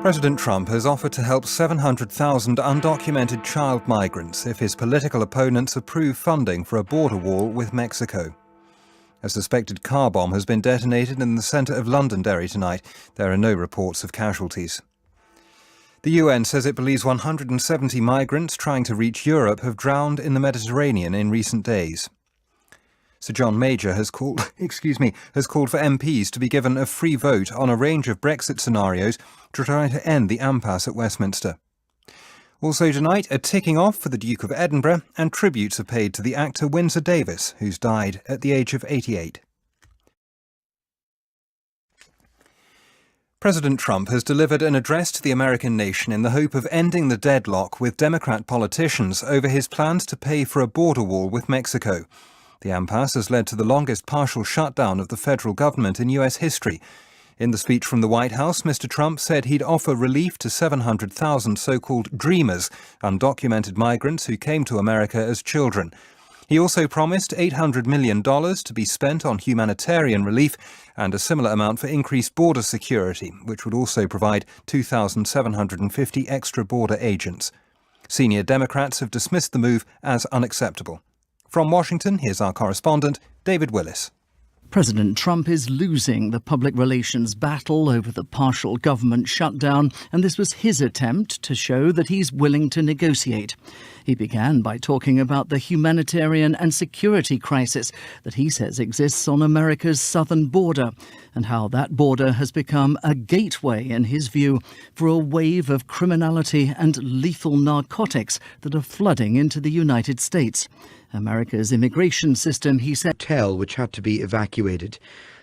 President Trump has offered to help 700,000 undocumented child migrants if his political opponents approve funding for a border wall with Mexico. A suspected car bomb has been detonated in the centre of Londonderry tonight. There are no reports of casualties. The UN says it believes 170 migrants trying to reach Europe have drowned in the Mediterranean in recent days. Sir John Major has called for MPs to be given a free vote on a range of Brexit scenarios to try to end the impasse at Westminster. Also tonight, a ticking off for the Duke of Edinburgh, and tributes are paid to the actor Windsor Davies, who's died at the age of 88. President Trump has delivered an address to the American nation in the hope of ending the deadlock with Democrat politicians over his plans to pay for a border wall with Mexico. The impasse has led to the longest partial shutdown of the federal government in US history. In the speech from the White House, Mr. Trump said he'd offer relief to 700,000 so-called dreamers, undocumented migrants who came to America as children. He also promised $800 million to be spent on humanitarian relief and a similar amount for increased border security, which would also provide 2,750 extra border agents. Senior Democrats have dismissed the move as unacceptable. From Washington, here's our correspondent, David Willis. President Trump is losing the public relations battle over the partial government shutdown, and this was his attempt to show that he's willing to negotiate. He began by talking about the humanitarian and security crisis that he says exists on America's southern border, and how that border has become a gateway, in his view, for a wave of criminality and lethal narcotics that are flooding into the United States. America's immigration system, he said, hotel which had to be evacuated.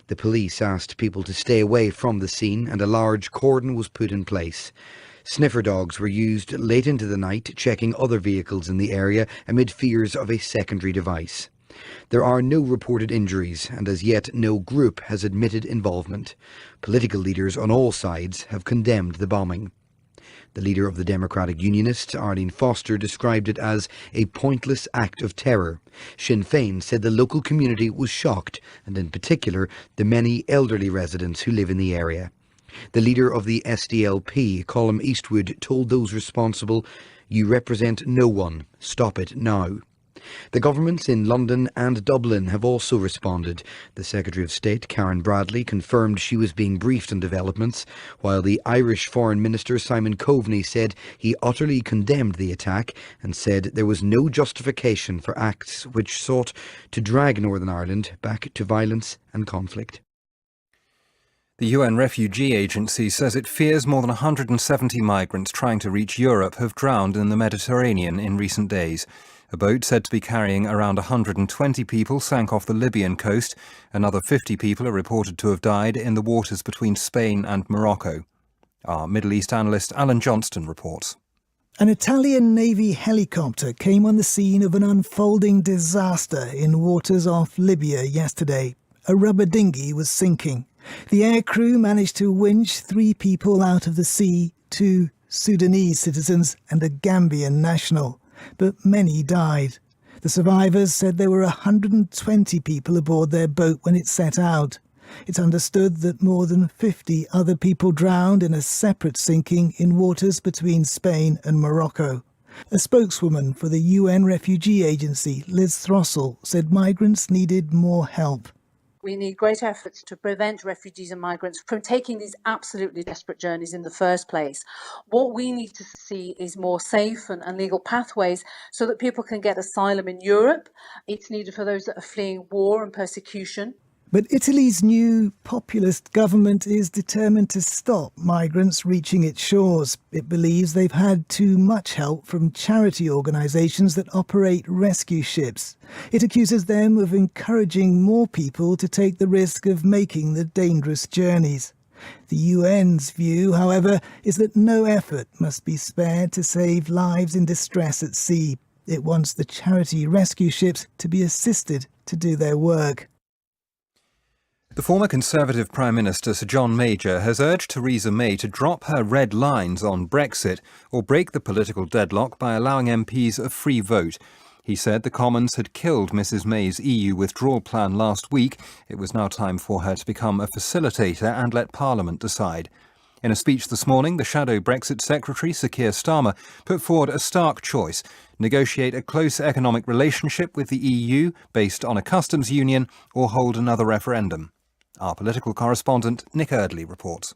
The police asked people to stay away from the scene and a large cordon was put in place. Sniffer dogs were used late into the night, checking other vehicles in the area amid fears of a secondary device. There are no reported injuries, and as yet no group has admitted involvement. Political leaders on all sides have condemned the bombing. The leader of the Democratic Unionists, Arlene Foster, described it as a pointless act of terror. Sinn Féin said the local community was shocked, and in particular the many elderly residents who live in the area. The leader of the SDLP, Colm Eastwood, told those responsible, "You represent no one. Stop it now." The governments in London and Dublin have also responded. The Secretary of State, Karen Bradley, confirmed she was being briefed on developments, while the Irish Foreign Minister, Simon Coveney, said he utterly condemned the attack and said there was no justification for acts which sought to drag Northern Ireland back to violence and conflict. The UN Refugee Agency says it fears more than 170 migrants trying to reach Europe have drowned in the Mediterranean in recent days. A boat said to be carrying around 120 people sank off the Libyan coast. Another 50 people are reported to have died in the waters between Spain and Morocco. Our Middle East analyst Alan Johnston reports. An Italian Navy helicopter came on the scene of an unfolding disaster in waters off Libya yesterday. A rubber dinghy was sinking. The aircrew managed to winch 3 people out of the sea, 2 Sudanese citizens and a Gambian national. But many died. The survivors said there were 120 people aboard their boat when it set out. It's understood that more than 50 other people drowned in a separate sinking in waters between Spain and Morocco. A spokeswoman for the UN Refugee Agency, Liz Throssell, said migrants needed more help. We need great efforts to prevent refugees and migrants from taking these absolutely desperate journeys in the first place. What we need to see is more safe and legal pathways so that people can get asylum in Europe. It's needed for those that are fleeing war and persecution. But Italy's new populist government is determined to stop migrants reaching its shores. It believes they've had too much help from charity organisations that operate rescue ships. It accuses them of encouraging more people to take the risk of making the dangerous journeys. The UN's view, however, is that no effort must be spared to save lives in distress at sea. It wants the charity rescue ships to be assisted to do their work. The former Conservative Prime Minister Sir John Major has urged Theresa May to drop her red lines on Brexit or break the political deadlock by allowing MPs a free vote. He said the Commons had killed Mrs May's EU withdrawal plan last week. It was now time for her to become a facilitator and let Parliament decide. In a speech this morning, the shadow Brexit Secretary, Sir Keir Starmer, put forward a stark choice: negotiate a close economic relationship with the EU based on a customs union or hold another referendum. Our political correspondent Nick Eardley reports.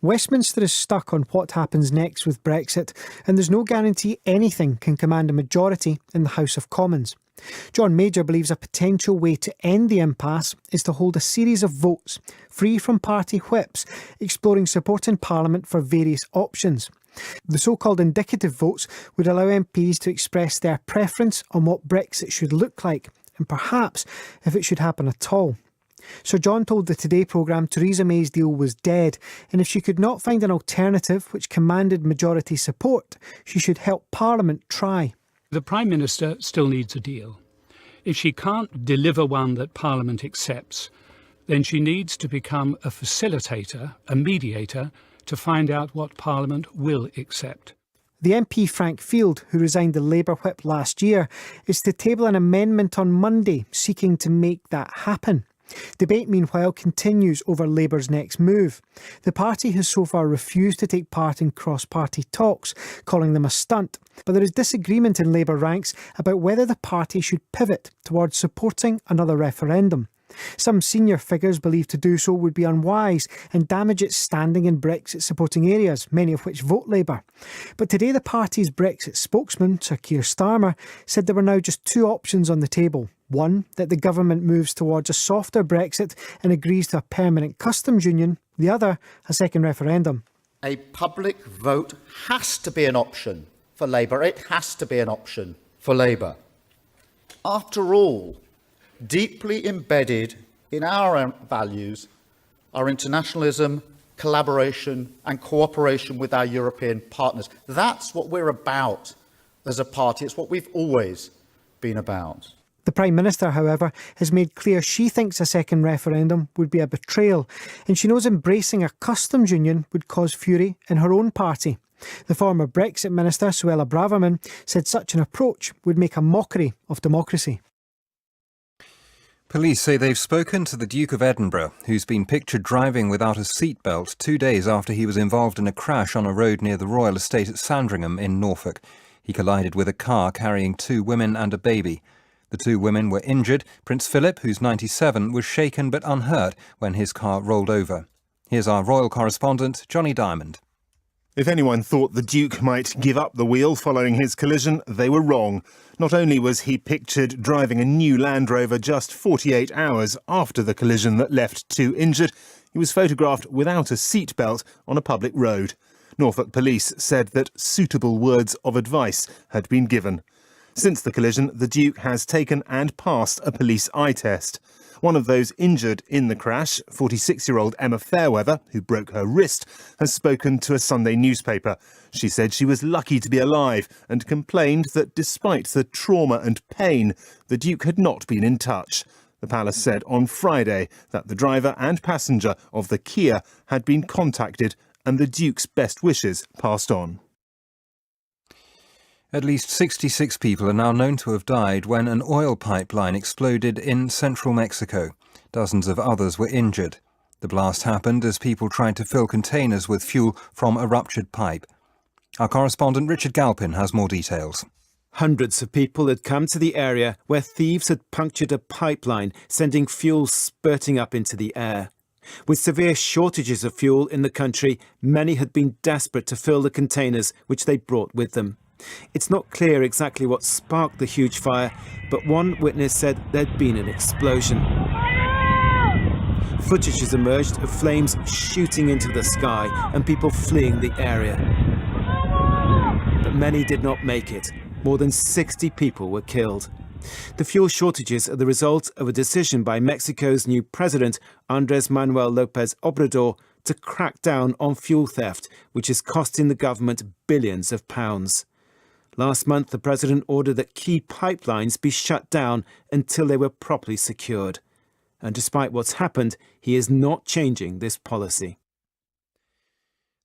Westminster is stuck on what happens next with Brexit, and there's no guarantee anything can command a majority in the House of Commons. John Major believes a potential way to end the impasse is to hold a series of votes, free from party whips, exploring support in Parliament for various options. The so-called indicative votes would allow MPs to express their preference on what Brexit should look like, and perhaps if it should happen at all. Sir John told the Today programme Theresa May's deal was dead, and if she could not find an alternative which commanded majority support, she should help Parliament try. The Prime Minister still needs a deal. If she can't deliver one that Parliament accepts, then she needs to become a facilitator, a mediator, to find out what Parliament will accept. The MP Frank Field, who resigned the Labour whip last year, is to table an amendment on Monday seeking to make that happen. Debate, meanwhile, continues over Labour's next move. The party has so far refused to take part in cross-party talks, calling them a stunt. But there is disagreement in Labour ranks about whether the party should pivot towards supporting another referendum. Some senior figures believe to do so would be unwise and damage its standing in Brexit-supporting areas, many of which vote Labour. But today the party's Brexit spokesman, Sir Keir Starmer, said there were now just two options on the table. One, that the government moves towards a softer Brexit and agrees to a permanent customs union. The other, a second referendum. A public vote has to be an option for Labour. It has to be an option for Labour. After all, deeply embedded in our values are internationalism, collaboration and cooperation with our European partners. That's what we're about as a party. It's what we've always been about. The Prime Minister, however, has made clear she thinks a second referendum would be a betrayal, and she knows embracing a customs union would cause fury in her own party. The former Brexit Minister, Suella Braverman, said such an approach would make a mockery of democracy. Police say they've spoken to the Duke of Edinburgh, who's been pictured driving without a seatbelt 2 days after he was involved in a crash on a road near the Royal Estate at Sandringham in Norfolk. He collided with a car carrying 2 women and a baby. The 2 women were injured. Prince Philip, who's 97, was shaken but unhurt when his car rolled over. Here's our royal correspondent, Johnny Diamond. If anyone thought the Duke might give up the wheel following his collision, they were wrong. Not only was he pictured driving a new Land Rover just 48 hours after the collision that left 2 injured, he was photographed without a seatbelt on a public road. Norfolk police said that suitable words of advice had been given. Since the collision, the Duke has taken and passed a police eye test. One of those injured in the crash, 46-year-old Emma Fairweather, who broke her wrist, has spoken to a Sunday newspaper. She said she was lucky to be alive and complained that despite the trauma and pain, the Duke had not been in touch. The palace said on Friday that the driver and passenger of the Kia had been contacted and the Duke's best wishes passed on. At least 66 people are now known to have died when an oil pipeline exploded in central Mexico. Dozens of others were injured. The blast happened as people tried to fill containers with fuel from a ruptured pipe. Our correspondent Richard Galpin has more details. Hundreds of people had come to the area where thieves had punctured a pipeline, sending fuel spurting up into the air. With severe shortages of fuel in the country, many had been desperate to fill the containers which they brought with them. It's not clear exactly what sparked the huge fire, but one witness said there'd been an explosion. Footage has emerged of flames shooting into the sky and people fleeing the area. But many did not make it. More than 60 people were killed. The fuel shortages are the result of a decision by Mexico's new president, Andrés Manuel López Obrador, to crack down on fuel theft, which is costing the government billions of pounds. Last month, the president ordered that key pipelines be shut down until they were properly secured. And despite what's happened, he is not changing this policy.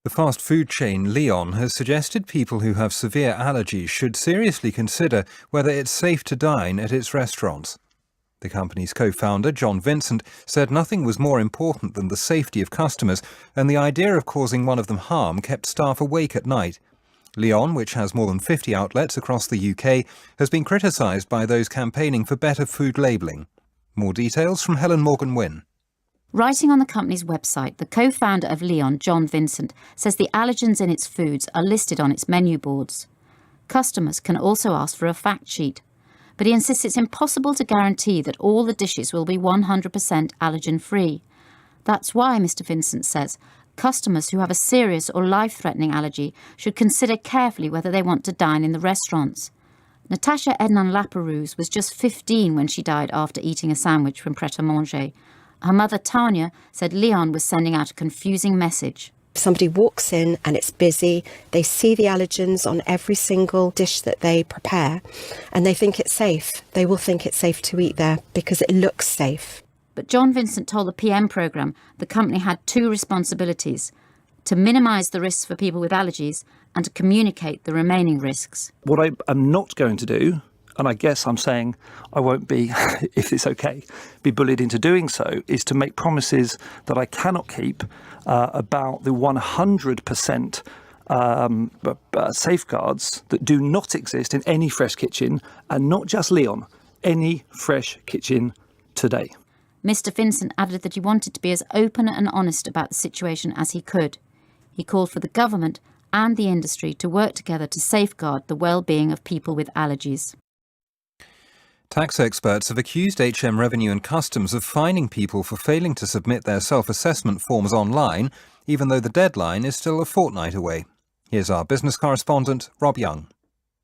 The fast food chain Leon has suggested people who have severe allergies should seriously consider whether it's safe to dine at its restaurants. The company's co-founder, John Vincent, said nothing was more important than the safety of customers, and the idea of causing one of them harm kept staff awake at night. Leon, which has more than 50 outlets across the UK, has been criticised by those campaigning for better food labelling. More details from Helen Morgan-Wynne. Writing on the company's website, the co-founder of Leon, John Vincent, says the allergens in its foods are listed on its menu boards. Customers can also ask for a fact sheet, but he insists it's impossible to guarantee that all the dishes will be 100% allergen-free. That's why, Mr. Vincent says, customers who have a serious or life-threatening allergy should consider carefully whether they want to dine in the restaurants. Natasha Ednan-Laperouse was just 15 when she died after eating a sandwich from Pret-a-Manger. Her mother, Tanya, said Leon was sending out a confusing message. Somebody walks in and it's busy, they see the allergens on every single dish that they prepare and they think it's safe. They will think it's safe to eat there because it looks safe. But John Vincent told the PM programme the company had two responsibilities: to minimise the risks for people with allergies and to communicate the remaining risks. What I am not going to do, and I guess I'm saying I won't be, if it's okay, be bullied into doing so, is to make promises that I cannot keep about the 100% safeguards that do not exist in any fresh kitchen, and not just Leon, any fresh kitchen today. Mr. Vincent added that he wanted to be as open and honest about the situation as he could. He called for the government and the industry to work together to safeguard the well-being of people with allergies. Tax experts have accused HM Revenue and Customs of fining people for failing to submit their self-assessment forms online, even though the deadline is still a fortnight away. Here's our business correspondent, Rob Young.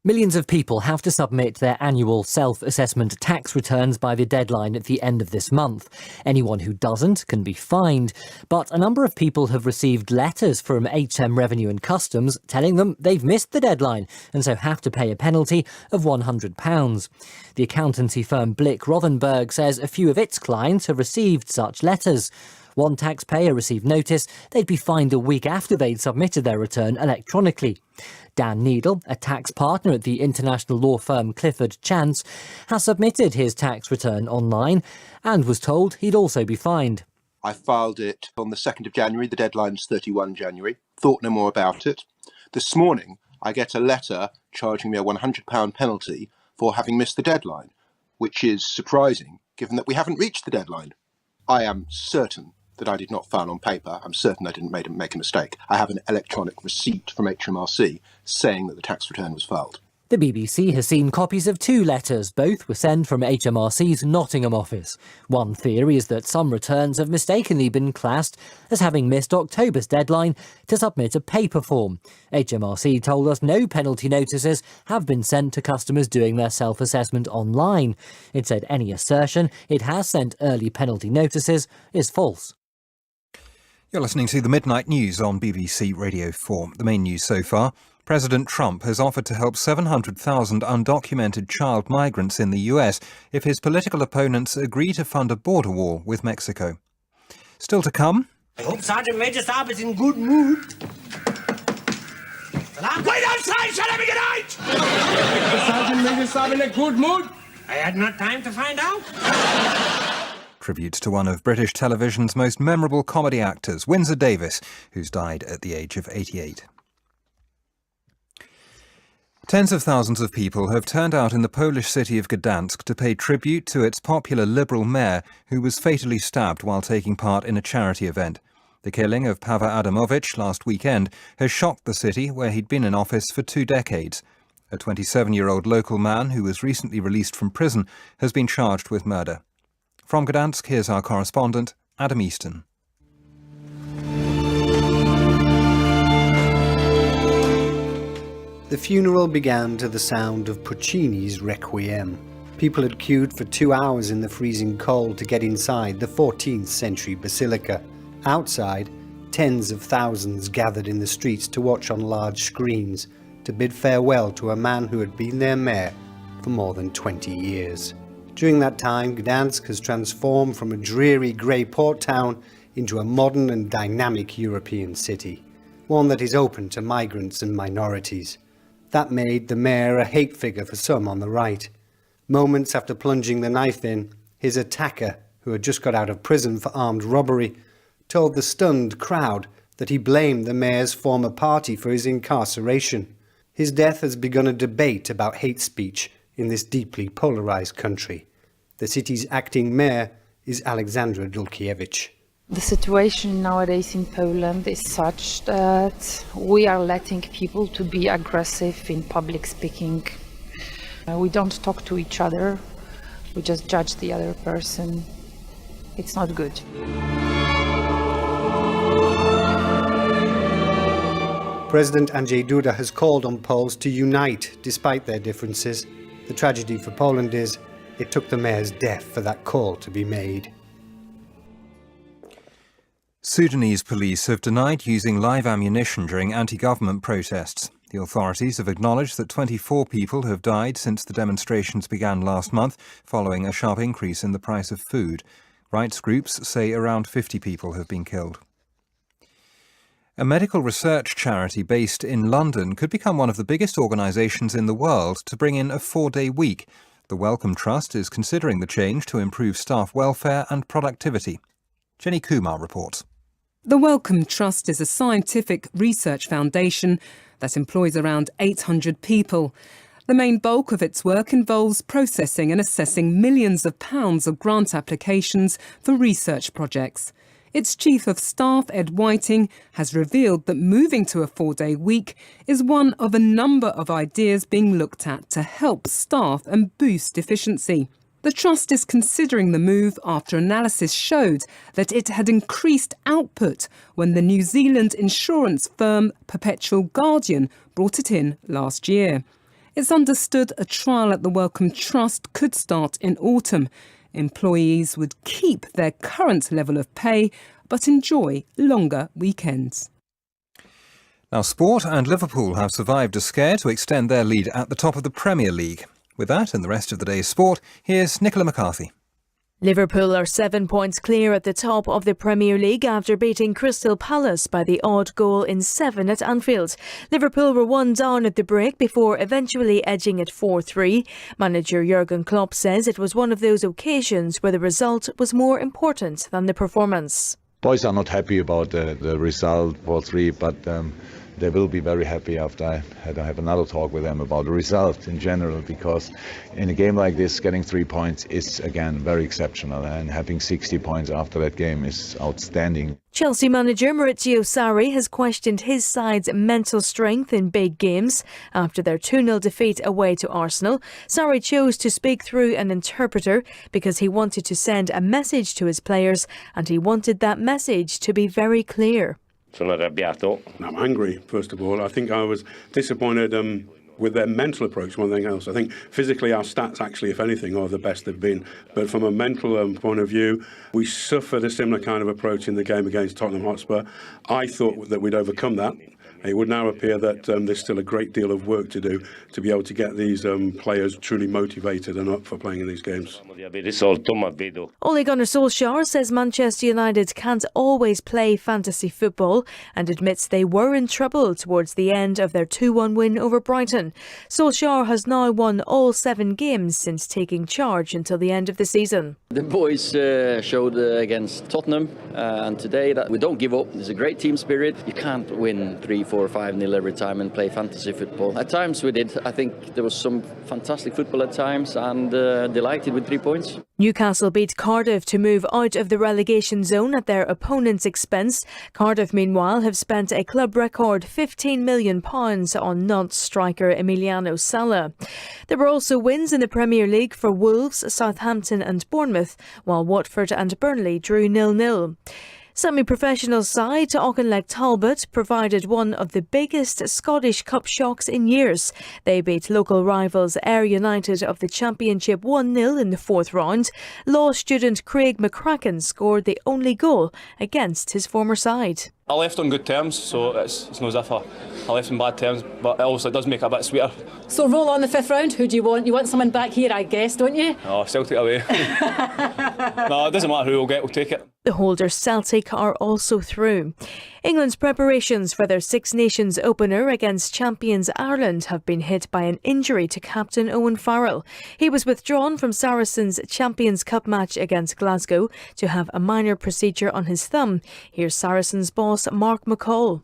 Millions of people have to submit their annual self-assessment tax returns by the deadline at the end of this month. Anyone who doesn't can be fined, but a number of people have received letters from HM Revenue and Customs telling them they've missed the deadline and so have to pay a penalty of £100. The accountancy firm Blick Rothenberg says a few of its clients have received such letters. One taxpayer received notice they'd be fined a week after they'd submitted their return electronically. Dan Needle, a tax partner at the international law firm Clifford Chance, has submitted his tax return online and was told he'd also be fined. I filed it on the 2nd of January, the deadline's 31 January, thought no more about it. This morning, I get a letter charging me a £100 penalty for having missed the deadline, which is surprising given that we haven't reached the deadline. I am certain that I did not file on paper. I'm certain I didn't make a mistake. I have an electronic receipt from HMRC saying that the tax return was filed. The BBC has seen copies of two letters. Both were sent from HMRC's Nottingham office. One theory is that some returns have mistakenly been classed as having missed October's deadline to submit a paper form. HMRC told us no penalty notices have been sent to customers doing their self-assessment online. It said any assertion it has sent early penalty notices is false. You're listening to the Midnight News on BBC Radio 4. The main news so far: President Trump has offered to help 700,000 undocumented child migrants in the US if his political opponents agree to fund a border wall with Mexico. Still to come. I hope Sergeant Major Saab is in good mood. Wait outside, shall I get out? Sergeant Major Saab in a good mood? I had not time to find out. Tribute to one of British television's most memorable comedy actors, Windsor Davies, who's died at the age of 88. Tens of thousands of people have turned out in the Polish city of Gdansk to pay tribute to its popular Liberal mayor, who was fatally stabbed while taking part in a charity event. The killing of Pawel Adamowicz last weekend has shocked the city, where he'd been in office for 2 decades. A 27-year-old local man who was recently released from prison has been charged with murder. From Gdansk, here's our correspondent, Adam Easton. The funeral began to the sound of Puccini's Requiem. People had queued for 2 hours in the freezing cold to get inside the 14th century basilica. Outside, tens of thousands gathered in the streets to watch on large screens, to bid farewell to a man who had been their mayor for more than 20 years. During that time, Gdansk has transformed from a dreary grey port town into a modern and dynamic European city, one that is open to migrants and minorities. That made the mayor a hate figure for some on the right. Moments after plunging the knife in, His attacker, who had just got out of prison for armed robbery, told the stunned crowd that he blamed the mayor's former party for his incarceration. His death has begun a debate about hate speech in this deeply polarised country. The city's acting mayor is Aleksandra Dulkiewicz. The situation nowadays in Poland is such that we are letting people to be aggressive in public speaking. We don't talk to each other, we just judge the other person. It's not good. President Andrzej Duda has called on Poles to unite despite their differences. The tragedy for Poland is it took the mayor's death for that call to be made. Sudanese police have denied using live ammunition during anti-government protests. The authorities have acknowledged that 24 people have died since the demonstrations began last month, following a sharp increase in the price of food. Rights groups say around 50 people have been killed. A medical research charity based in London could become one of the biggest organisations in the world to bring in a 4-day week. The Wellcome Trust is considering the change to improve staff welfare and productivity. Jenny Kumar reports. The Wellcome Trust is a scientific research foundation that employs around 800 people. The main bulk of its work involves processing and assessing millions of pounds of grant applications for research projects. Its Chief of Staff, Ed Whiting, has revealed that moving to a 4-day week is one of a number of ideas being looked at to help staff and boost efficiency. The Trust is considering the move after analysis showed that it had increased output when the New Zealand insurance firm Perpetual Guardian brought it in last year. It's understood a trial at the Wellcome Trust could start in autumn. Employees would keep their current level of pay but enjoy longer weekends. Now, sport and Liverpool have survived a scare to extend their lead at the top of the Premier League. With that and the rest of the day's sport, here's Nicola McCarthy. Liverpool are 7 points clear at the top of the Premier League after beating Crystal Palace by the odd goal in 7 at Anfield. Liverpool were 1 down at the break before eventually edging at 4-3. Manager Jurgen Klopp says it was one of those occasions where the result was more important than the performance. Boys are not happy about the result 4-3, but they will be very happy after I have another talk with them about the result in general, because in a game like this, getting 3 points is, again, very exceptional, and having 60 points after that game is outstanding. Chelsea manager Maurizio Sarri has questioned his side's mental strength in big games after their 2-0 defeat away to Arsenal. Sarri chose to speak through an interpreter because he wanted to send a message to his players, and he wanted that message to be very clear. I'm angry, first of all. I think I was disappointed with their mental approach, one thing else. I think physically our stats actually, if anything, are the best they've been. But from a mental point of view, we suffered a similar kind of approach in the game against Tottenham Hotspur. I thought that we'd overcome that. It would now appear that there's still a great deal of work to do to be able to get these players truly motivated and up for playing in these games. Ole Gunnar Solskjaer says Manchester United can't always play fantasy football and admits they were in trouble towards the end of their 2-1 win over Brighton. Solskjaer has now won all 7 games since taking charge until the end of the season. The boys showed against Tottenham and today that we don't give up. There's a great team spirit. You can't win 3-4 or 5-0 every time and play fantasy football. At times we did. I think there was some fantastic football at times, and delighted with 3 points. Newcastle beat Cardiff to move out of the relegation zone at their opponent's expense. Cardiff, meanwhile, have spent a club record £15 million on Nantes striker Emiliano Sala. There were also wins in the Premier League for Wolves, Southampton and Bournemouth, while Watford and Burnley drew 0-0. Semi-professional side Auchinleck Talbot provided one of the biggest Scottish Cup shocks in years. They beat local rivals Ayr United of the Championship 1-0 in the 4th round. Law student Craig McCracken scored the only goal against his former side. I left on good terms, so it's not as if I left on bad terms, but obviously it does make it a bit sweeter. So roll on the 5th round, who do you want? You want someone back here, I guess, don't you? Oh, Celtic away. No, it doesn't matter who we'll get, we'll take it. The holders Celtic are also through. England's preparations for their Six Nations opener against champions Ireland have been hit by an injury to captain Owen Farrell. He was withdrawn from Saracens' Champions Cup match against Glasgow to have a minor procedure on his thumb. Here's Saracens boss Mark McCall.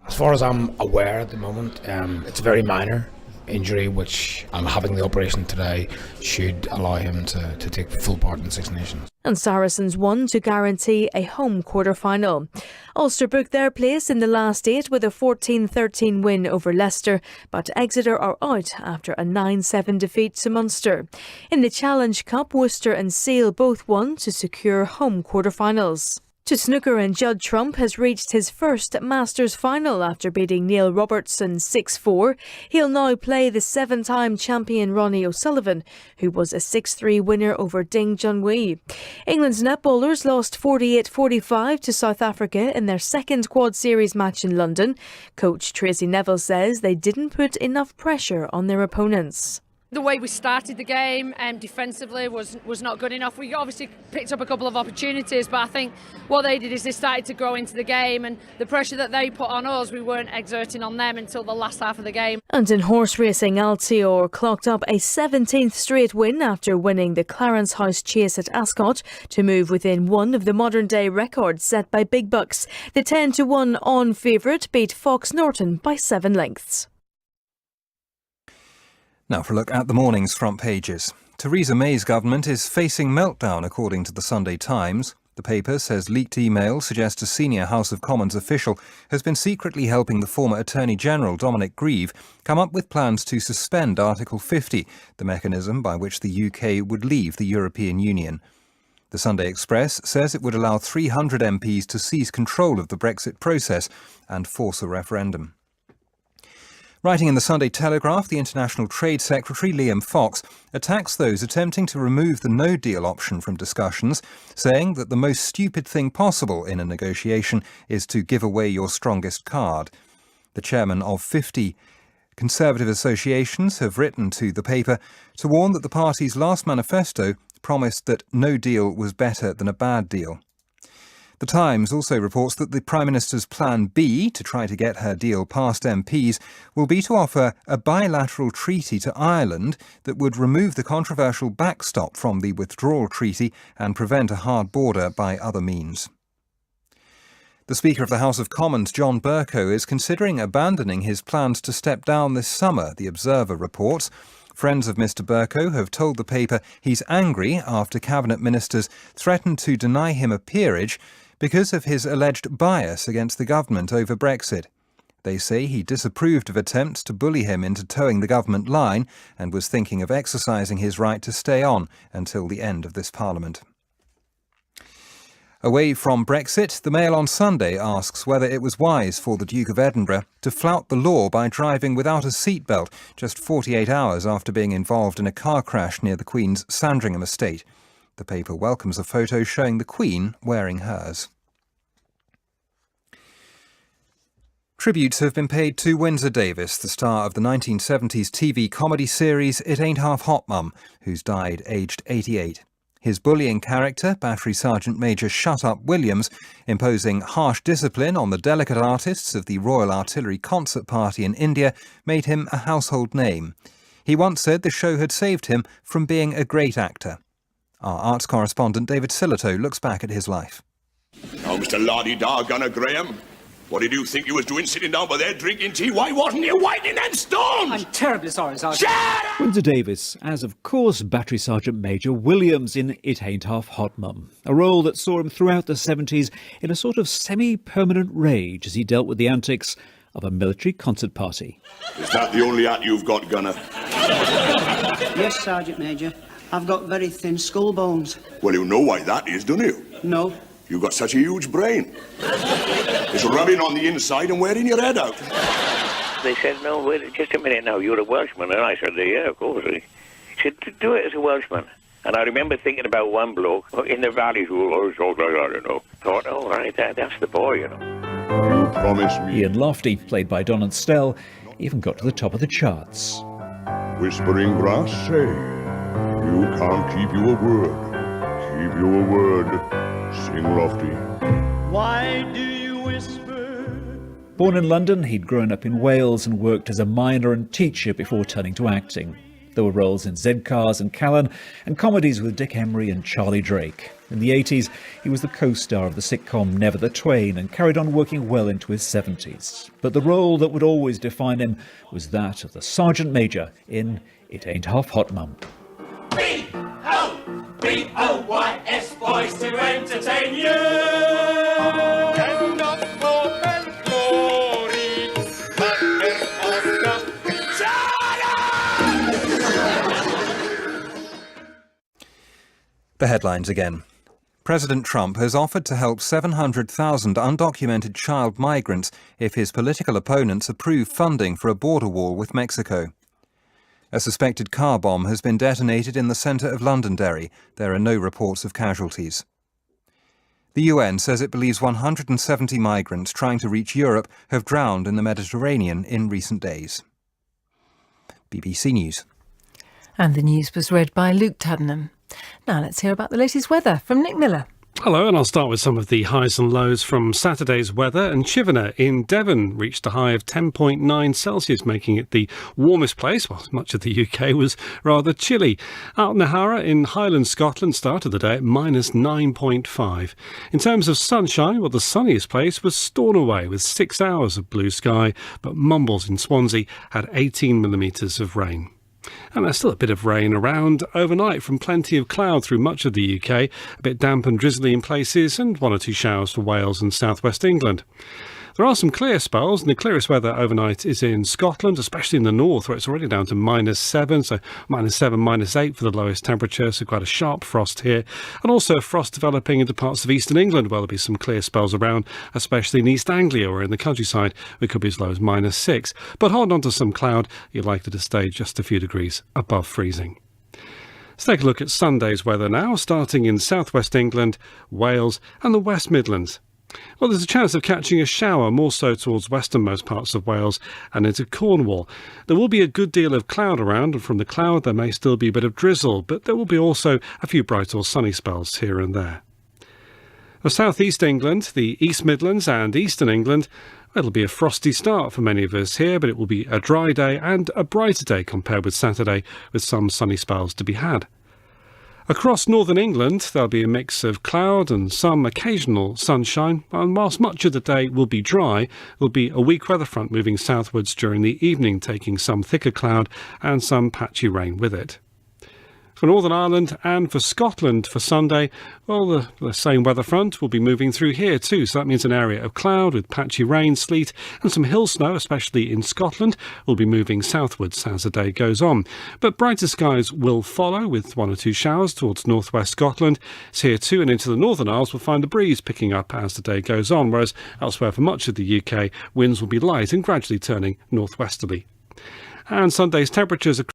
As far as I'm aware at the moment, it's a very minor injury, which having the operation today should allow him to take full part in Six Nations. And Saracens won to guarantee a home quarter-final. Ulster booked their place in the last 8 with a 14-13 win over Leicester, but Exeter are out after a 9-7 defeat to Munster. In the Challenge Cup, Worcester and Sale both won to secure home quarter-finals. To snooker, and Judd Trump has reached his first Masters final after beating Neil Robertson 6-4. He'll now play the 7-time champion Ronnie O'Sullivan, who was a 6-3 winner over Ding Junhui. England's netballers lost 48-45 to South Africa in their second Quad Series match in London. Coach Tracy Neville says they didn't put enough pressure on their opponents. The way we started the game defensively was not good enough. We obviously picked up a couple of opportunities, but I think what they did is they started to grow into the game, and the pressure that they put on us, we weren't exerting on them until the last half of the game. And in horse racing, Altior clocked up a 17th straight win after winning the Clarence House Chase at Ascot to move within one of the modern-day records set by Big Bucks. The 10-1 on favourite beat Fox Norton by 7 lengths. Now for a look at the morning's front pages. Theresa May's government is facing meltdown, according to the Sunday Times. The paper says leaked emails suggest a senior House of Commons official has been secretly helping the former Attorney-General Dominic Grieve come up with plans to suspend Article 50, the mechanism by which the UK would leave the European Union. The Sunday Express says it would allow 300 MPs to seize control of the Brexit process and force a referendum. Writing in the Sunday Telegraph, the International Trade Secretary Liam Fox attacks those attempting to remove the no-deal option from discussions, saying that the most stupid thing possible in a negotiation is to give away your strongest card. The chairman of 50 Conservative associations have written to the paper to warn that the party's last manifesto promised that no deal was better than a bad deal. The Times also reports that the Prime Minister's Plan B to try to get her deal past MPs will be to offer a bilateral treaty to Ireland that would remove the controversial backstop from the withdrawal treaty and prevent a hard border by other means. The Speaker of the House of Commons, John Bercow, is considering abandoning his plans to step down this summer, The Observer reports. Friends of Mr Bercow have told the paper he's angry after Cabinet Ministers threatened to deny him a peerage because of his alleged bias against the government over Brexit. They say he disapproved of attempts to bully him into towing the government line and was thinking of exercising his right to stay on until the end of this Parliament. Away from Brexit, the Mail on Sunday asks whether it was wise for the Duke of Edinburgh to flout the law by driving without a seatbelt just 48 hours after being involved in a car crash near the Queen's Sandringham estate. The paper welcomes a photo showing the Queen wearing hers. Tributes have been paid to Windsor Davies, the star of the 1970s TV comedy series It Ain't Half Hot Mum, who's died aged 88. His bullying character, Battery Sergeant Major Shut Up Williams, imposing harsh discipline on the delicate artists of the Royal Artillery Concert Party in India, made him a household name. He once said the show had saved him from being a great actor. Our arts correspondent David Sillito looks back at his life. Now, Mr. Lardy-Dargunner Graham, what did you think you was doing sitting down by there drinking tea? Why wasn't you whitening them stones? I'm terribly sorry, Sergeant. Shut up! Windsor Davies, as of course Battery Sergeant Major Williams in It Ain't Half Hot Mum, a role that saw him throughout the 70s in a sort of semi-permanent rage as he dealt with the antics of a military concert party. Is that the only act you've got, Gunner? Yes, Sergeant Major. I've got very thin skull bones. Well, you know why that is, don't you? No. You've got such a huge brain. It's rubbing on the inside and wearing your head out. They said, no, wait, just a minute now, you're a Welshman. And I said, yeah, of course. He said, do it as a Welshman. And I remember thinking about one bloke in the valley who always talked like that, you know. Thought, oh, right, that's the boy, you know. You promised me. Ian Lofty, played by Donald Stell, even got to the top of the charts. Whispering grass say, you can't keep your word. Keep your word. Sing lofty. Why do you whisper? Born in London, he'd grown up in Wales and worked as a miner and teacher before turning to acting. There were roles in Z-Cars and Callan and comedies with Dick Emery and Charlie Drake. In the 80s, he was the co-star of the sitcom Never the Twain and carried on working well into his 70s. But the role that would always define him was that of the Sergeant Major in It Ain't Half Hot Mum. B-O-B-O-Y-S boys to entertain you. And not for glory, but of The headlines again. President Trump has offered to help 700,000 undocumented child migrants if his political opponents approve funding for a border wall with Mexico. A suspected car bomb has been detonated in the centre of Londonderry. There are no reports of casualties. The UN says it believes 170 migrants trying to reach Europe have drowned in the Mediterranean in recent days. BBC News. And the news was read by Luke Tuddenham. Now let's hear about the latest weather from Nick Miller. Hello, and I'll start with some of the highs and lows from Saturday's weather. And Chivenor in Devon reached a high of 10.9 Celsius, making it the warmest place. Well, much of the UK was rather chilly. Altnahara in Highland, Scotland started the day at minus 9.5. In terms of sunshine, well, the sunniest place was Stornoway with 6 hours of blue sky, but Mumbles in Swansea had 18 millimetres of rain. And there's still a bit of rain around overnight from plenty of cloud through much of the UK, a bit damp and drizzly in places, and 1 or 2 showers for Wales and southwest England. There are some clear spells, and the clearest weather overnight is in Scotland, especially in the north, where it's already down to -7, so -7, -8 for the lowest temperature, so quite a sharp frost here. And also frost developing into parts of eastern England, where there'll be some clear spells around, especially in East Anglia or in the countryside, it could be as low as -6. But hold on to some cloud, you're likely to stay just a few degrees above freezing. Let's take a look at Sunday's weather now, starting in southwest England, Wales and the West Midlands. Well, there's a chance of catching a shower, more so towards westernmost parts of Wales and into Cornwall. There will be a good deal of cloud around, and from the cloud there may still be a bit of drizzle, but there will be also a few bright or sunny spells here and there. For south east England, the East Midlands and eastern England, it'll be a frosty start for many of us here, but it will be a dry day and a brighter day compared with Saturday, with some sunny spells to be had. Across northern England, there'll be a mix of cloud and some occasional sunshine, and whilst much of the day will be dry, there'll be a weak weather front moving southwards during the evening, taking some thicker cloud and some patchy rain with it. For Northern Ireland and for Scotland for Sunday, well, the same weather front will be moving through here too, so that means an area of cloud with patchy rain, sleet and some hill snow, especially in Scotland, will be moving southwards as the day goes on. But brighter skies will follow, with 1 or 2 showers towards northwest Scotland. It's here too, and into the Northern Isles we'll find the breeze picking up as the day goes on, whereas elsewhere for much of the UK, winds will be light and gradually turning northwesterly. And Sunday's temperatures